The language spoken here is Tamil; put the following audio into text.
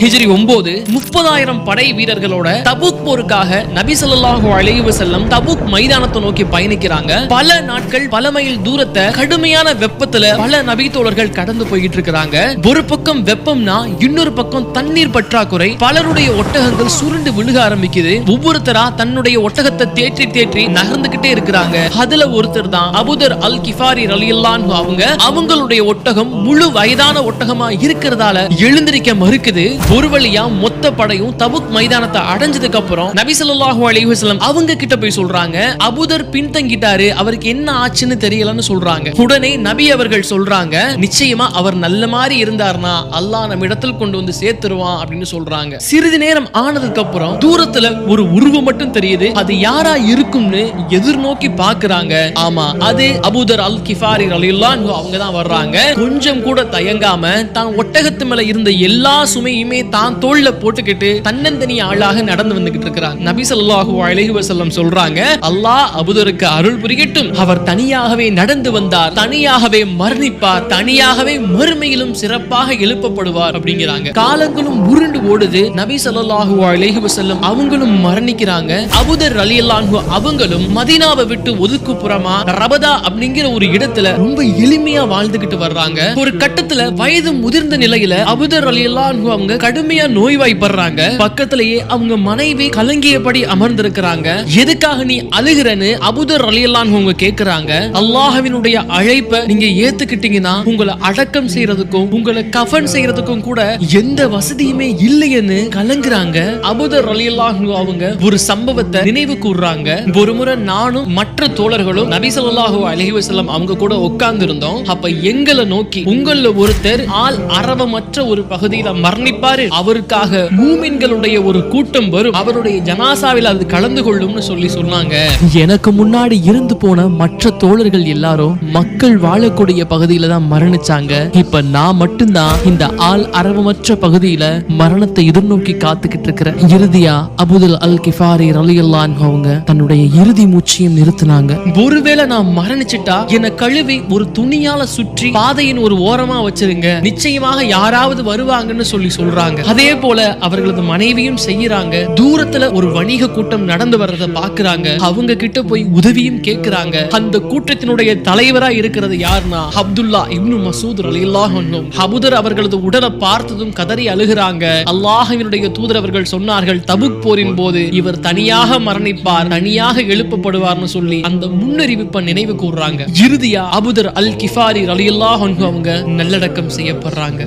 ஹிஜ்ரி 9 30,000 படை வீரர்களோட தபுக் போருக்காக நபி ஸல்லல்லாஹு அலைஹி வஸல்லம் தபுக் மைதானத்தை நோக்கி பயணிக்கிறாங்க. பல நாட்கள் பல மைல் தூரத்தை கடுமையான வெப்பத்துல பல நபி தோழர்கள் கடந்து போயிட்டு இருக்காங்க. ஒரு பக்கம் வெப்பம்னா இன்னொரு பக்கம் தண்ணீர் பற்றாக்குறை. பலருடைய ஒட்டகங்கள் சுருண்டு விழுக ஆரம்பிக்குது. ஒவ்வொருத்தரா தன்னுடைய ஒட்டகத்தை தேற்றி தேற்றி நகர்ந்துகிட்டே இருக்கிறாங்க. அதுல ஒருத்தர் தான் அபூதர் அல் கிஃபாரி ரலியல்லாஹு அன்ஹு. அவங்களுடைய ஒட்டகம் முழு வயதான ஒட்டகமா இருக்கிறதால எழுந்திருக்க மறுக்குது. ஒரு வழியா மொத்த படையும் தபுக் மைதானத்தை அடைஞ்சதுக்கு அப்புறம் நபி ஸல்லல்லாஹு அலைஹி வஸல்லம் அவங்க கிட்ட போய் சொல்றாங்க, அபூதர் பின்தங்கிட்டாரு, அவருக்கு என்ன ஆச்சுன்னு தெரியலன்னு சொல்றாங்க. உடனே நபி அவர்கள் சொல்றாங்க, நிச்சயமா அவர் நல்ல மாதிரி இருந்தார்னா அல்லாஹ் நம்ம இடத்தில் கொண்டு வந்து சேர்த்துருவான் அப்படின்னு சொல்றாங்க. சிறிது நேரம் ஆனதுக்கு அப்புறம் தூரத்துல ஒரு உருவம் மட்டும் தெரியுது. அது யாரா இருக்கும்னு எதிர்நோக்கி பாக்குறாங்க. ஆமா, அது அபூதர் அல் கிஃபாரி ரலியல்லாஹு அன்ஹு அவங்க தான் வர்றாங்க. கொஞ்சம் கூட தயங்காம தான் ஒட்டகத்து மேல இருந்த எல்லா சுமையுமே தான் தோள்ல போட்டுக்கிட்டு தன்னந்தனி ஆளாக நடந்து வந்துகிட்டு இருக்கிறாங்க. நபி ஸல்லல்லாஹு அலைஹி வஸல்லம் சொல்றாங்க, அல்லாஹ் அபூதருக்கு அருள் புரியட்டும், அவர் தனியாகவே நடந்து வந்தார், தனியாகவே மரணிப்பார், தனியாகவே மறுமையிலும் சிறப்பாக எழுப்பப்படுவார் அப்படிங்கிறாங்க. காலங்களும் உருண்டு ஓடுது. நபி ஸல்லல்லாஹு அலைஹி வஸல்லம் அவங்களும் மரணிக்கிறாங்க. அபூதர் ரலியல்லாஹு அன்ஹு அவங்களும் மதீனாவை விட்டு ஒதுக்குப்புறமா ரபதா அப்படிங்கிற ஒரு இடத்துல ரொம்ப எளிமையா வாழ்ந்துகிட்டு வர்றாங்க. ஒரு கட்டத்துல வயது முதிர்ந்த நிலையில அபூதர் ரலியல்லாஹு அன்ஹு அவங்க கடுமையா நோய்வாய்ப்படுறாங்க. பக்கத்திலேயே அவங்க மனைவி கலங்கியபடி அமர்ந்திருக்கிறாங்க. எதுக்காக நீ அழுகிறன்னு அபூதர் ரலியல்லாஹு அன்ஹு அவங்க கேக்குறாங்க. அல்லாஹ்வினுடைய அழைப்பை நீங்க ஏத்துக்கிட்டீங்கன்னா உங்களை அடக்கம் செய்யறதுக்கும் உங்களை கஃன் செய்யறதுக்கும் கூட எந்த வசதியுமே இல்லைன்னு கலங்குறாங்க. அபூதர் ரலியல்லாஹு அன்ஹு அவங்க ஒரு சம்பவத்தை நினைவு கூர்றாங்க. ஒருமுறை நானும் மற்ற தோழர்களும் நபி ஸல்லல்லாஹு அலைஹி வஸல்லம் அவங்க கூட உட்கார்ந்து இருந்தோம். அப்ப எங்களை நோக்கி உங்கள ஒருத்தர் ஆள் அரவமற்ற ஒரு பகுதியில மரணிப்பாரு, அவருக்காக மூமின்களுடைய ஒரு கூட்டம் வரும், அவருடைய ஜனாசாவில் அது கலந்து கொள்ளும்னு சொன்னாங்க. எனக்கு முன்னாடி இருந்து போன மற்ற தோழர்கள் எல்லாரும் மக்கள் வாழக்கூடிய பகுதியில தான் மரணிச்சாங்க. இப்ப நான் மட்டும்தான் இந்த ஆள் அரவமற்ற பகுதியில மரணத்தை எதிர்நோக்கி காத்துக்கிட்டு இருக்கிறேன். இறுதியா அபூதர் அல் கிஃபாரி ரலியல்லாஹு அன்ஹு அவங்க தன்னுடைய இறுதி மூச்சையும் நிறுத்தினாங்க. ஒருவேளை நான் மரணிச்சிட்டா என்ன கழுவி ஒரு துணியால சுற்றி பாதையின் ஒரு ஓரமா வச்சிருங்க, நிச்சயமாக யாராவது வருவாங்கன்னு சொல்றாங்க. அதே போல அவர்களது மனைவியும் செய்யறாங்க. தூரத்துல ஒரு வணிக கூட்டம் நடந்து வர்றத பாக்குறாங்க. அவங்க கிட்ட போய் உதவியும் கேட்கிறாங்க. அந்த கூட்டத்தினுடைய தலைவரா இருக்கிறது யாருன்னா அப்துல்லா இப்னு மசூத் ரலியல்லாஹு அன்ஹு. அபூதர் அவர்களது உடலை பார்த்ததும் கதறி அழுகிறாங்க. அல்லாஹ்வினுடைய தூதர் அவர்கள் சொன்னார்கள், தபுக் போரின் போது இவர் தனியாக மரணிப்பார், தனியாக எழுப்பப்படுவார்னு சொல்லி அந்த முன்னறிவிப்பை நினைவு கூர்றாங்க. இறுதியா அபூதர் அல் கிஃபாரி ரலியல்லாஹு அன்ஹு அவங்க நல்லடக்கம் செய்யப்படுறாங்க.